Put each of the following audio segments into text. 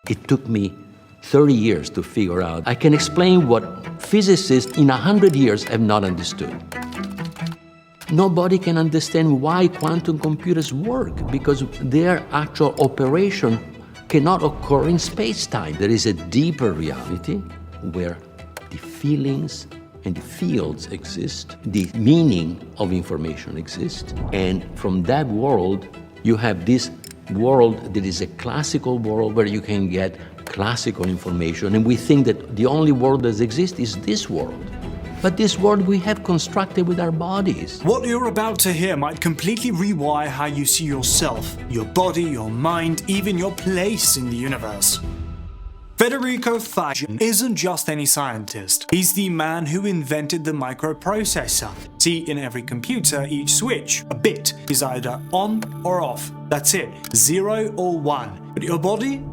It took me 30 years to figure out. I can explain what physicists in 100 years have not understood. Nobody can understand why quantum computers work, because their actual operation cannot occur in space-time. There is a deeper reality where the feelings and the fields exist, the meaning of information exists, and from that world, you have this world that is a classical world where you can get classical information, and we think that the only world that exists is this world. But this world we have constructed with our bodies. What you're about to hear might completely rewire how you see yourself, your body, your mind, even your place in the universe. Federico Faggin isn't just any scientist. He's the man who invented the microprocessor. See, in every computer, each switch, a bit, is either on or off. That's it, 0 or 1. But your body?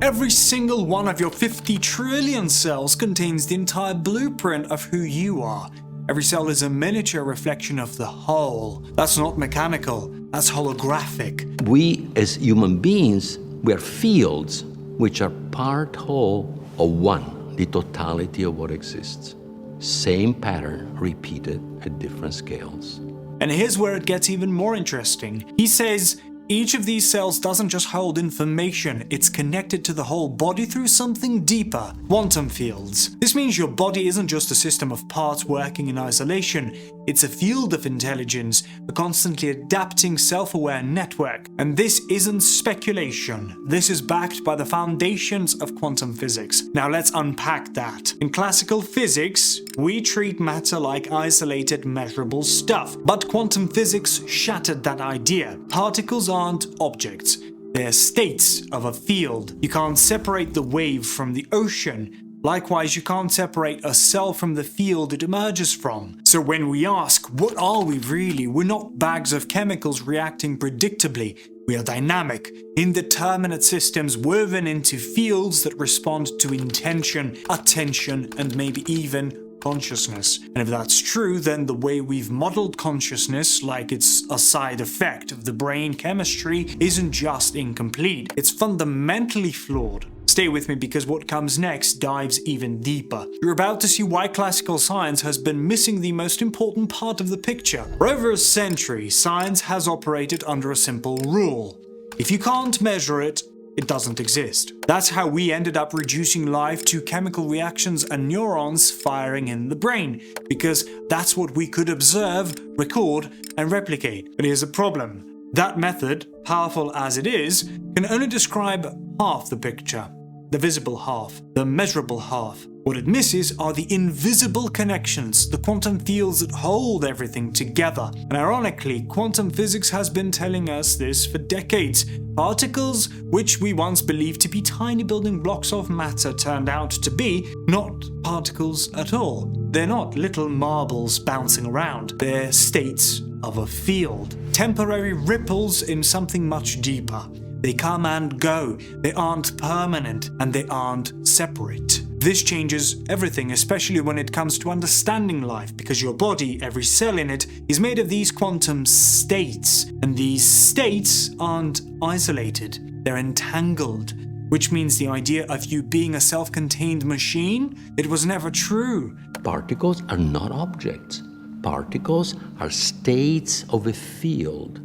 Every single one of your 50 trillion cells contains the entire blueprint of who you are. Every cell is a miniature reflection of the whole. That's not mechanical, that's holographic. We, as human beings, we are fields which are part whole of one, the totality of what exists. Same pattern repeated at different scales. And here's where it gets even more interesting. He says, each of these cells doesn't just hold information, it's connected to the whole body through something deeper, quantum fields. This means your body isn't just a system of parts working in isolation, it's a field of intelligence, a constantly adapting self-aware network. And this isn't speculation, this is backed by the foundations of quantum physics. Now let's unpack that. In classical physics, we treat matter like isolated measurable stuff, but quantum physics shattered that idea. Particles aren't objects, they're states of a field. You can't separate the wave from the ocean. Likewise, you can't separate a cell from the field it emerges from. So when we ask, what are we really? We're not bags of chemicals reacting predictably. We are dynamic, indeterminate systems woven into fields that respond to intention, attention, and maybe even consciousness. And if that's true, then the way we've modeled consciousness, like it's a side effect of the brain chemistry, isn't just incomplete, it's fundamentally flawed. Stay with me because what comes next dives even deeper. You're about to see why classical science has been missing the most important part of the picture. For over a century, science has operated under a simple rule. If you can't measure it, it doesn't exist. That's how we ended up reducing life to chemical reactions and neurons firing in the brain, because that's what we could observe, record, and replicate. But here's a problem. That method, powerful as it is, can only describe half the picture. The visible half, the measurable half. What it misses are the invisible connections, the quantum fields that hold everything together. And ironically, quantum physics has been telling us this for decades. Particles, which we once believed to be tiny building blocks of matter, turned out to be not particles at all. They're not little marbles bouncing around. They're states of a field. Temporary ripples in something much deeper. They come and go, they aren't permanent, and they aren't separate. This changes everything, especially when it comes to understanding life, because your body, every cell in it, is made of these quantum states, and these states aren't isolated, they're entangled, which means the idea of you being a self-contained machine, it was never true. Particles are not objects. Particles are states of a field.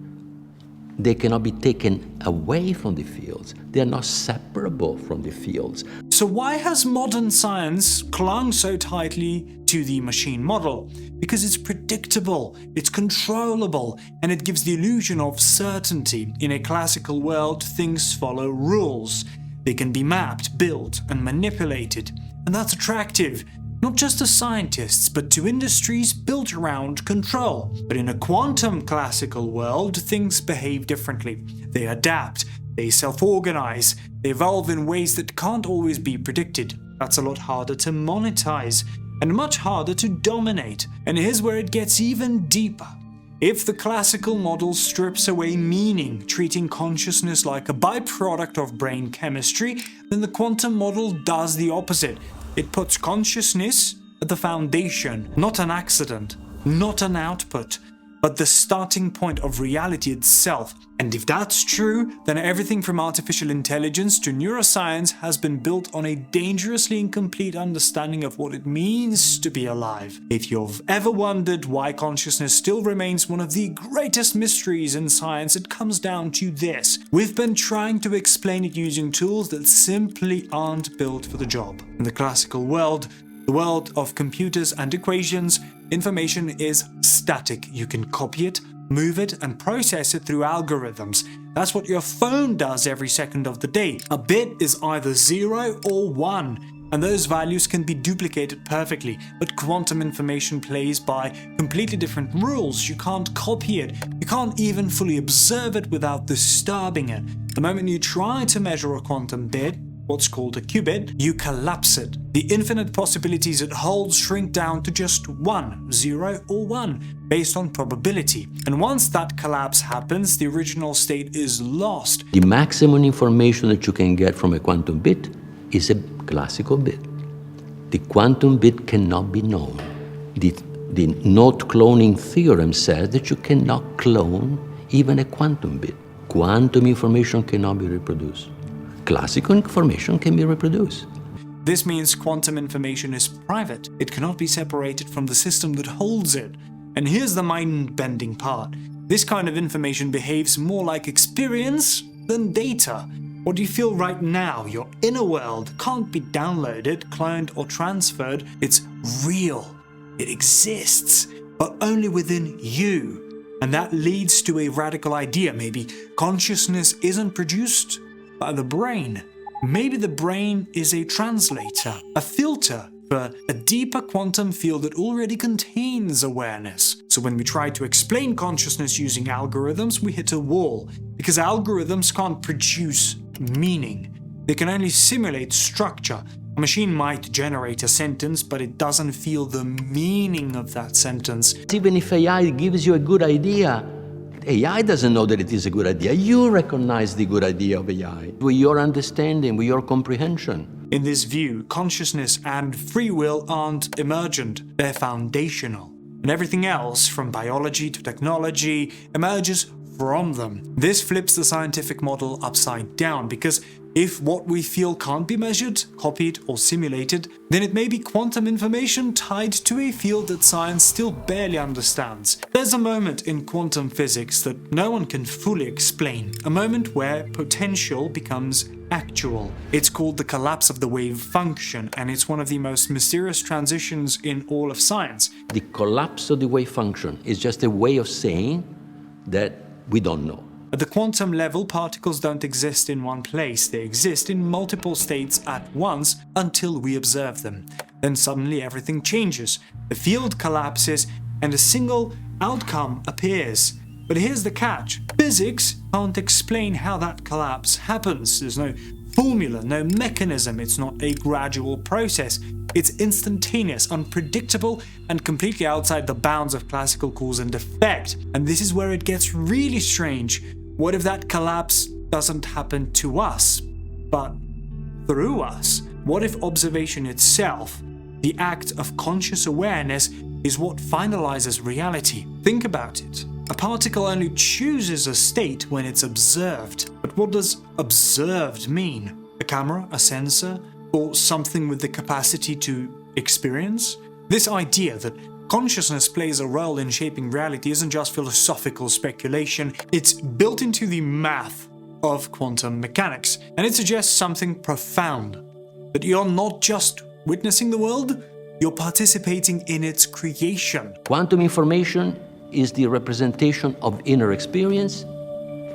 They cannot be taken away from the fields. They are not separable from the fields. So why has modern science clung so tightly to the machine model? Because it's predictable, it's controllable, and it gives the illusion of certainty. In a classical world, things follow rules. They can be mapped, built, and manipulated. And that's attractive. Not just to scientists, but to industries built around control. But in a quantum classical world, things behave differently. They adapt, they self-organize, they evolve in ways that can't always be predicted. That's a lot harder to monetize, and much harder to dominate. And here's where it gets even deeper. If the classical model strips away meaning, treating consciousness like a byproduct of brain chemistry, then the quantum model does the opposite. It puts consciousness at the foundation, not an accident, not an output. but the starting point of reality itself. And if that's true, then everything from artificial intelligence to neuroscience has been built on a dangerously incomplete understanding of what it means to be alive. If you've ever wondered why consciousness still remains one of the greatest mysteries in science, it comes down to this. We've been trying to explain it using tools that simply aren't built for the job. In the classical world, the world of computers and equations, information is static. You can copy it, move it, and process it through algorithms. That's what your phone does every second of the day. A bit is either 0 or 1, and those values can be duplicated perfectly. But quantum information plays by completely different rules. You can't copy it. You can't even fully observe it without disturbing it. The moment you try to measure a quantum bit, what's called a qubit, you collapse it. The infinite possibilities it holds shrink down to just 1, 0 or 1, based on probability. And once that collapse happens, the original state is lost. The maximum information that you can get from a quantum bit is a classical bit. The quantum bit cannot be known. The not cloning theorem says that you cannot clone even a quantum bit. Quantum information cannot be reproduced. Classical information can be reproduced. This means quantum information is private. It cannot be separated from the system that holds it. And here's the mind-bending part. This kind of information behaves more like experience than data. What you feel right now, your inner world, can't be downloaded, cloned, or transferred. It's real. It exists, but only within you. And that leads to a radical idea. Maybe consciousness isn't produced by the brain. Maybe the brain is a translator, a filter for a deeper quantum field that already contains awareness. So when we try to explain consciousness using algorithms, we hit a wall, because algorithms can't produce meaning. They can only simulate structure. A machine might generate a sentence, but it doesn't feel the meaning of that sentence. Even if AI gives you a good idea, AI doesn't know that it is a good idea. You recognize the good idea of AI with your understanding, with your comprehension. In this view, consciousness and free will aren't emergent, they're foundational. And everything else, from biology to technology, emerges from them. This flips the scientific model upside down, because if what we feel can't be measured, copied, or simulated, then it may be quantum information tied to a field that science still barely understands. There's a moment in quantum physics that no one can fully explain, a moment where potential becomes actual. It's called the collapse of the wave function, and it's one of the most mysterious transitions in all of science. The collapse of the wave function is just a way of saying that we don't know. At the quantum level, particles don't exist in one place. They exist in multiple states at once until we observe them. Then suddenly everything changes. The field collapses and a single outcome appears. But here's the catch. Physics can't explain how that collapse happens. There's no formula, no mechanism. It's not a gradual process. It's instantaneous, unpredictable, and completely outside the bounds of classical cause and effect. And this is where it gets really strange. What if that collapse doesn't happen to us, but through us? What if observation itself, the act of conscious awareness, is what finalizes reality? Think about it. A particle only chooses a state when it's observed. But what does observed mean? A camera, a sensor, or something with the capacity to experience? This idea that consciousness plays a role in shaping reality isn't just philosophical speculation, it's built into the math of quantum mechanics, and it suggests something profound. That you're not just witnessing the world, you're participating in its creation. Quantum information is the representation of inner experience,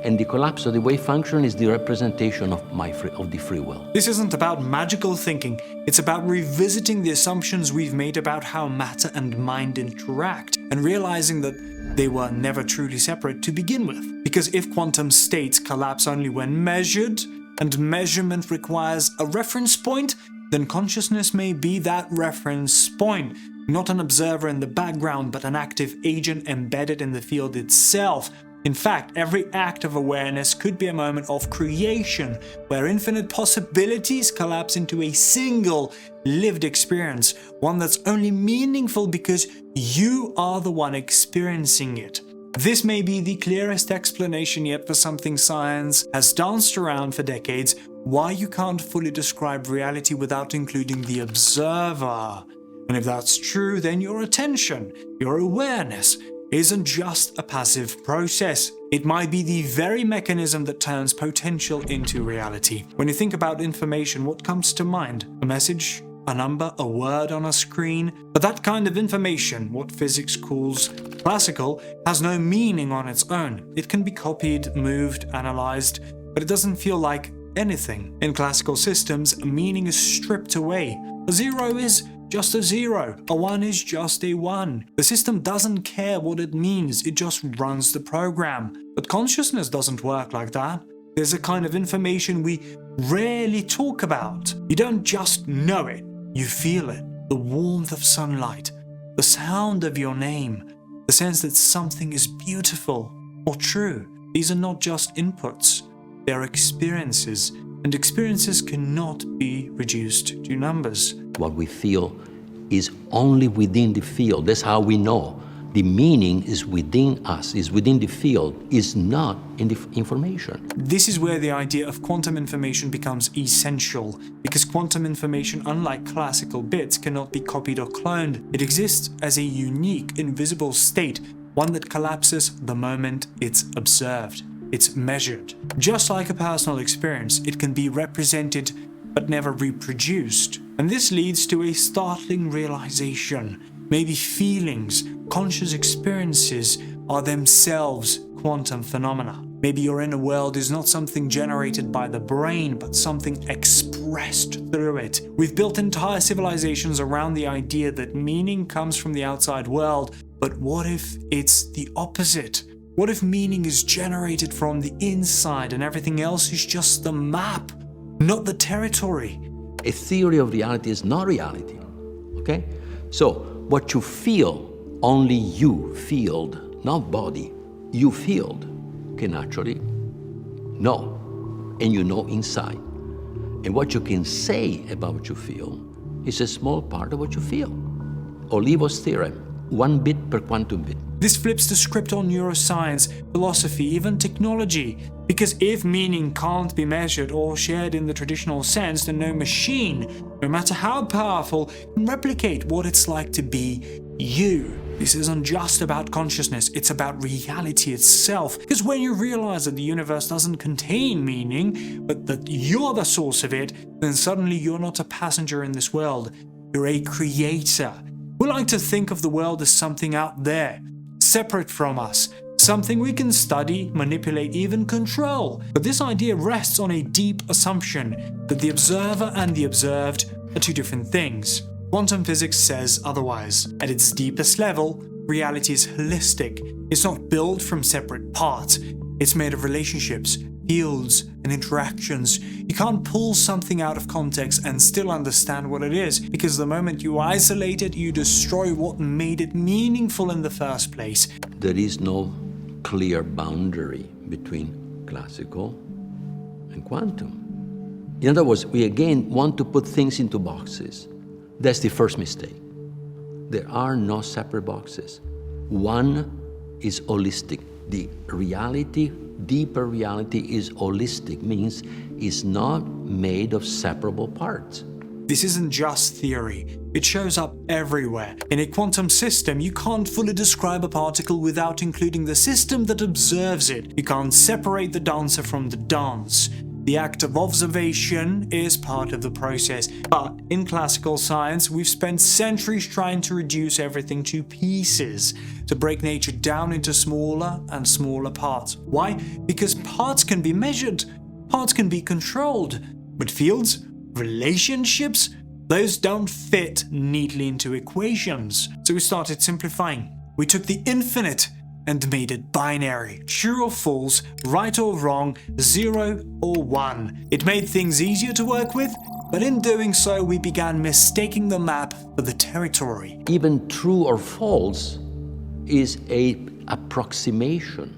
and the collapse of the wave function is the representation of the free will. This isn't about magical thinking, it's about revisiting the assumptions we've made about how matter and mind interact, and realizing that they were never truly separate to begin with. Because if quantum states collapse only when measured, and measurement requires a reference point, then consciousness may be that reference point. Not an observer in the background, but an active agent embedded in the field itself. In fact, every act of awareness could be a moment of creation, where infinite possibilities collapse into a single lived experience, one that's only meaningful because you are the one experiencing it. This may be the clearest explanation yet for something science has danced around for decades: why you can't fully describe reality without including the observer. And if that's true, then your attention, your awareness, isn't just a passive process. It might be the very mechanism that turns potential into reality. When you think about information, what comes to mind? A message? A number? A word on a screen? But that kind of information, what physics calls classical, has no meaning on its own. It can be copied, moved, analyzed, but it doesn't feel like anything. In classical systems, meaning is stripped away. A zero is just a zero. A one is just a one. The system doesn't care what it means, it just runs the program. But consciousness doesn't work like that. There's a kind of information we rarely talk about. You don't just know it, you feel it. The warmth of sunlight, the sound of your name, the sense that something is beautiful or true. These are not just inputs, they're experiences, and experiences cannot be reduced to numbers. What we feel is only within the field. That's how we know. The meaning is within us, is within the field, is not in the information. This is where the idea of quantum information becomes essential, because quantum information, unlike classical bits, cannot be copied or cloned. It exists as a unique, invisible state, one that collapses the moment it's observed. It's measured. Just like a personal experience, it can be represented but never reproduced. And this leads to a startling realization. Maybe feelings, conscious experiences are themselves quantum phenomena. Maybe your inner world is not something generated by the brain, but something expressed through it. We've built entire civilizations around the idea that meaning comes from the outside world, but what if it's the opposite? What if meaning is generated from the inside and everything else is just the map, not the territory? A theory of reality is not reality, okay? So, what you feel, only you feel, not body, you feel, can actually know, and you know inside. And what you can say about what you feel is a small part of what you feel. Olivo's theorem, 1 bit per quantum bit. This flips the script on neuroscience, philosophy, even technology. Because if meaning can't be measured or shared in the traditional sense, then no machine, no matter how powerful, can replicate what it's like to be you. This isn't just about consciousness, it's about reality itself. Because when you realize that the universe doesn't contain meaning, but that you're the source of it, then suddenly you're not a passenger in this world, you're a creator. We like to think of the world as something out there, separate from us, something we can study, manipulate, even control. But this idea rests on a deep assumption that the observer and the observed are two different things. Quantum physics says otherwise. At its deepest level, reality is holistic. It's not built from separate parts. It's made of relationships, fields, and interactions. You can't pull something out of context and still understand what it is, because the moment you isolate it, you destroy what made it meaningful in the first place. There is no clear boundary between classical and quantum. In other words, we again want to put things into boxes. That's the first mistake. There are no separate boxes. One is holistic. The reality, deeper reality, is holistic, means it's not made of separable parts. This isn't just theory. It shows up everywhere. In a quantum system, you can't fully describe a particle without including the system that observes it. You can't separate the dancer from the dance. The act of observation is part of the process. But in classical science, we've spent centuries trying to reduce everything to pieces, to break nature down into smaller and smaller parts. Why? Because parts can be measured, parts can be controlled. But fields, relationships, those don't fit neatly into equations. So we started simplifying. We took the infinite and made it binary, true or false, right or wrong, 0 or 1. It made things easier to work with, but in doing so we began mistaking the map for the territory. Even true or false is an approximation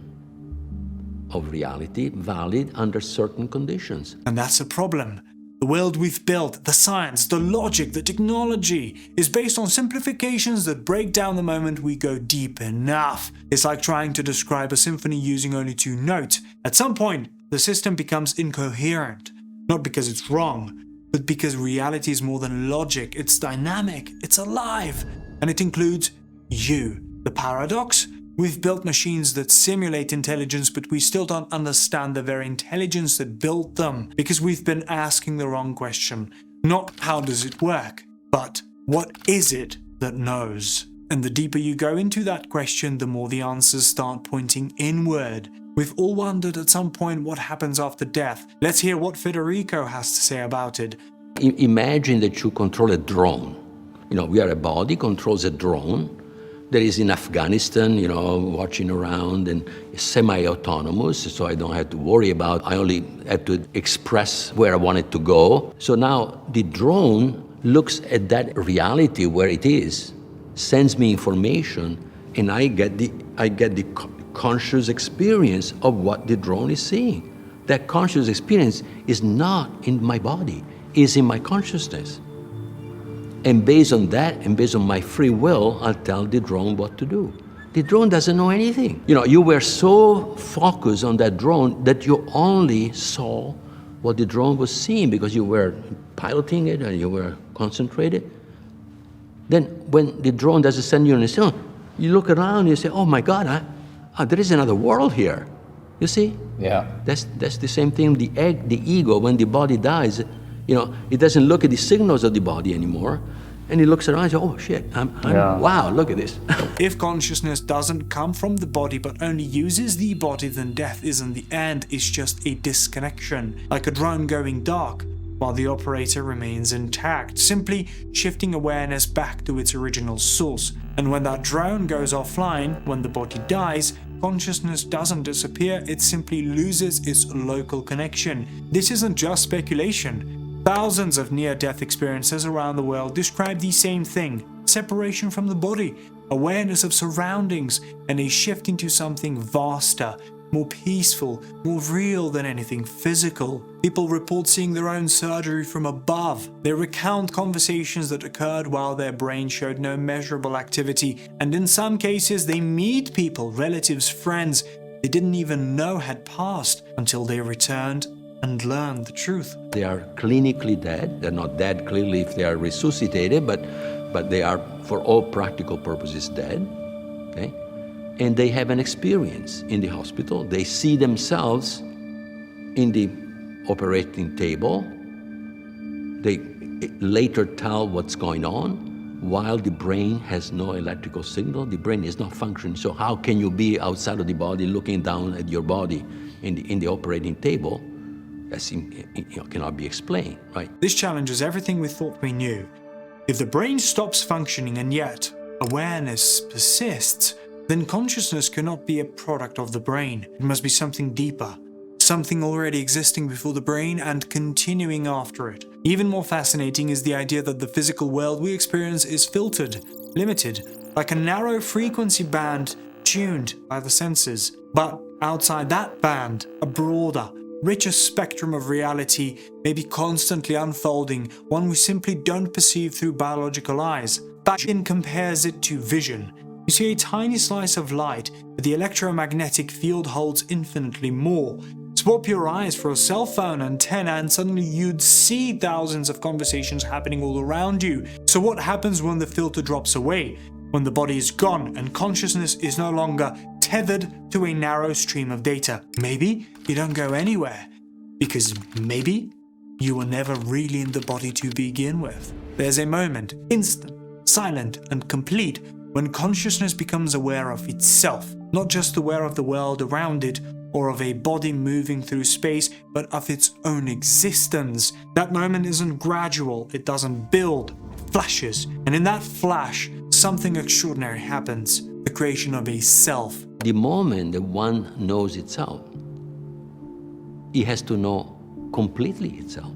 of reality valid under certain conditions. And that's a problem. The world we've built, the science, the logic, the technology, is based on simplifications that break down the moment we go deep enough. It's like trying to describe a symphony using only 2 notes. At some point, the system becomes incoherent. Not because it's wrong, but because reality is more than logic. It's dynamic, it's alive, and it includes you. The paradox? We've built machines that simulate intelligence, but we still don't understand the very intelligence that built them, because we've been asking the wrong question. Not how does it work, but what is it that knows? And the deeper you go into that question, the more the answers start pointing inward. We've all wondered at some point what happens after death. Let's hear what Federico has to say about it. Imagine that you control a drone. We are a body, controls a drone. That is in Afghanistan, watching around and semi-autonomous, so I don't have to worry about, I only have to express where I want it to go. So now the drone looks at that reality where it is, sends me information, and I get the conscious experience of what the drone is seeing. That conscious experience is not in my body, is in my consciousness. And based on that, and based on my free will, I'll tell the drone what to do. The drone doesn't know anything. You were so focused on that drone that you only saw what the drone was seeing because you were piloting it and you were concentrated. Then when the drone doesn't send you an signal, you look around and you say, oh my God, there is another world here. You see? Yeah. That's the same thing, the ego, when the body dies, it doesn't look at the signals of the body anymore. And he looks around and says, oh shit, wow, look at this. If consciousness doesn't come from the body but only uses the body, then death isn't the end, it's just a disconnection. Like a drone going dark, while the operator remains intact, simply shifting awareness back to its original source. And when that drone goes offline, when the body dies, consciousness doesn't disappear, it simply loses its local connection. This isn't just speculation. Thousands of near-death experiences around the world describe the same thing: separation from the body, awareness of surroundings, and a shift into something vaster, more peaceful, more real than anything physical. People report seeing their own surgery from above. They recount conversations that occurred while their brain showed no measurable activity, and in some cases they meet people, relatives, friends they didn't even know had passed until they returned and learned the truth. They are clinically dead. They're not dead clearly if they are resuscitated, but they are, for all practical purposes, dead. Okay? And they have an experience in the hospital. They see themselves in the operating table. They later tell what's going on while the brain has no electrical signal. The brain is not functioning. So how can you be outside of the body looking down at your body in the operating table? That cannot be explained, right? This challenges everything we thought we knew. If the brain stops functioning and yet awareness persists, then consciousness cannot be a product of the brain. It must be something deeper, something already existing before the brain and continuing after it. Even more fascinating is the idea that the physical world we experience is filtered, limited, like a narrow frequency band tuned by the senses. But outside that band, a broader, richer spectrum of reality may be constantly unfolding, one we simply don't perceive through biological eyes. Faggin compares it to vision. You see a tiny slice of light, but the electromagnetic field holds infinitely more. Swap your eyes for a cell phone antenna and suddenly you'd see thousands of conversations happening all around you. So what happens when the filter drops away? When the body is gone and consciousness is no longer tethered to a narrow stream of data? Maybe you don't go anywhere, because maybe you were never really in the body to begin with. There's a moment, instant, silent, and complete, when consciousness becomes aware of itself, not just aware of the world around it or of a body moving through space, but of its own existence. That moment isn't gradual, it doesn't build, it flashes, and in that flash, something extraordinary happens, the creation of a self. The moment that one knows itself, he has to know completely itself,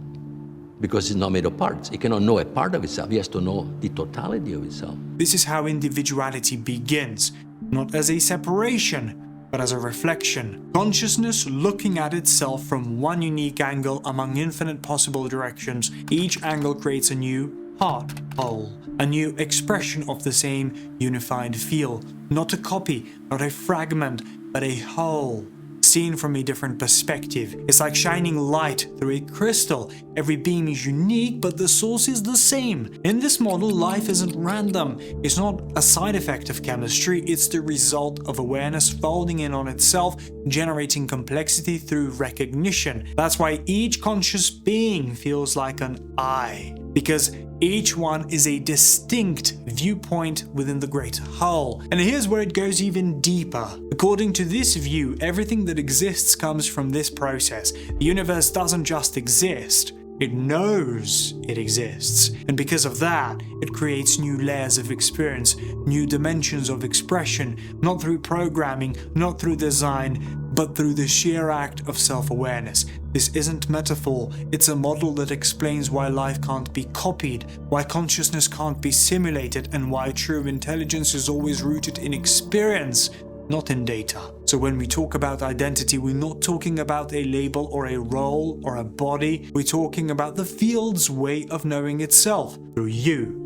because it's not made of parts. It cannot know a part of itself. He has to know the totality of itself. This is how individuality begins, not as a separation, but as a reflection. Consciousness looking at itself from one unique angle among infinite possible directions. Each angle creates a new part whole, a new expression of the same unified feel. Not a copy, not a fragment, but a whole, seen from a different perspective. It's like shining light through a crystal. Every beam is unique, but the source is the same. In this model, life isn't random. It's not a side effect of chemistry, it's the result of awareness folding in on itself, generating complexity through recognition. That's why each conscious being feels like an I, because each one is a distinct viewpoint within the great whole. And here's where it goes even deeper. According to this view, everything that exists comes from this process. The universe doesn't just exist, it knows it exists. And because of that, it creates new layers of experience, new dimensions of expression, not through programming, not through design, but through the sheer act of self-awareness. This isn't metaphor, it's a model that explains why life can't be copied, why consciousness can't be simulated, and why true intelligence is always rooted in experience, not in data. So when we talk about identity, we're not talking about a label or a role or a body, we're talking about the field's way of knowing itself, through you.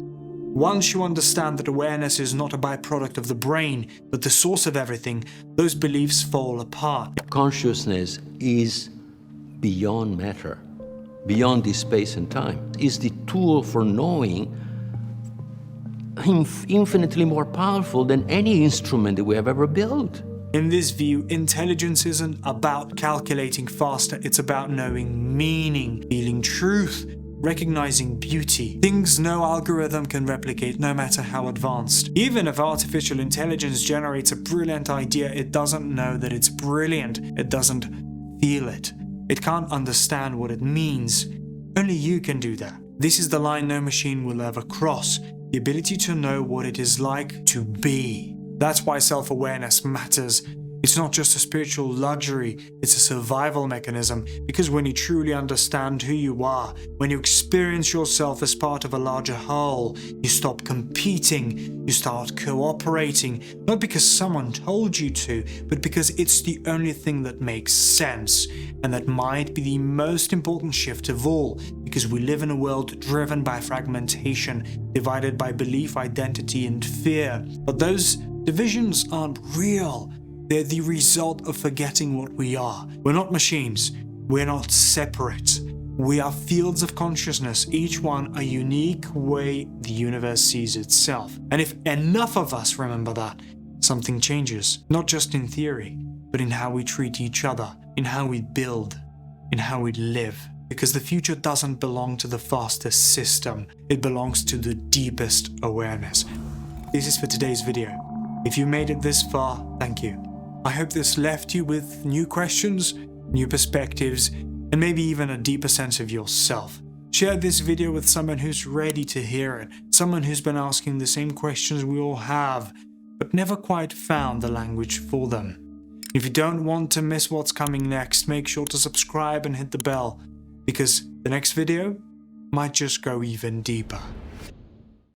Once you understand that awareness is not a byproduct of the brain, but the source of everything, those beliefs fall apart. Consciousness is beyond matter, beyond this space and time. It's the tool for knowing infinitely more powerful than any instrument that we have ever built. In this view, intelligence isn't about calculating faster, it's about knowing meaning, feeling truth, recognizing beauty. Things no algorithm can replicate, no matter how advanced. Even if artificial intelligence generates a brilliant idea, it doesn't know that it's brilliant. It doesn't feel it. It can't understand what it means. Only you can do that. This is the line no machine will ever cross. The ability to know what it is like to be. That's why self-awareness matters. It's not just a spiritual luxury, it's a survival mechanism, because when you truly understand who you are, when you experience yourself as part of a larger whole, you stop competing, you start cooperating, not because someone told you to, but because it's the only thing that makes sense. And that might be the most important shift of all, because we live in a world driven by fragmentation, divided by belief, identity, and fear. But those divisions aren't real. They're the result of forgetting what we are. We're not machines. We're not separate. We are fields of consciousness, each one a unique way the universe sees itself. And if enough of us remember that, something changes. Not just in theory, but in how we treat each other, in how we build, in how we live. Because the future doesn't belong to the fastest system. It belongs to the deepest awareness. This is for today's video. If you made it this far, thank you. I hope this left you with new questions, new perspectives, and maybe even a deeper sense of yourself. Share this video with someone who's ready to hear it, someone who's been asking the same questions we all have, but never quite found the language for them. If you don't want to miss what's coming next, make sure to subscribe and hit the bell, because the next video might just go even deeper.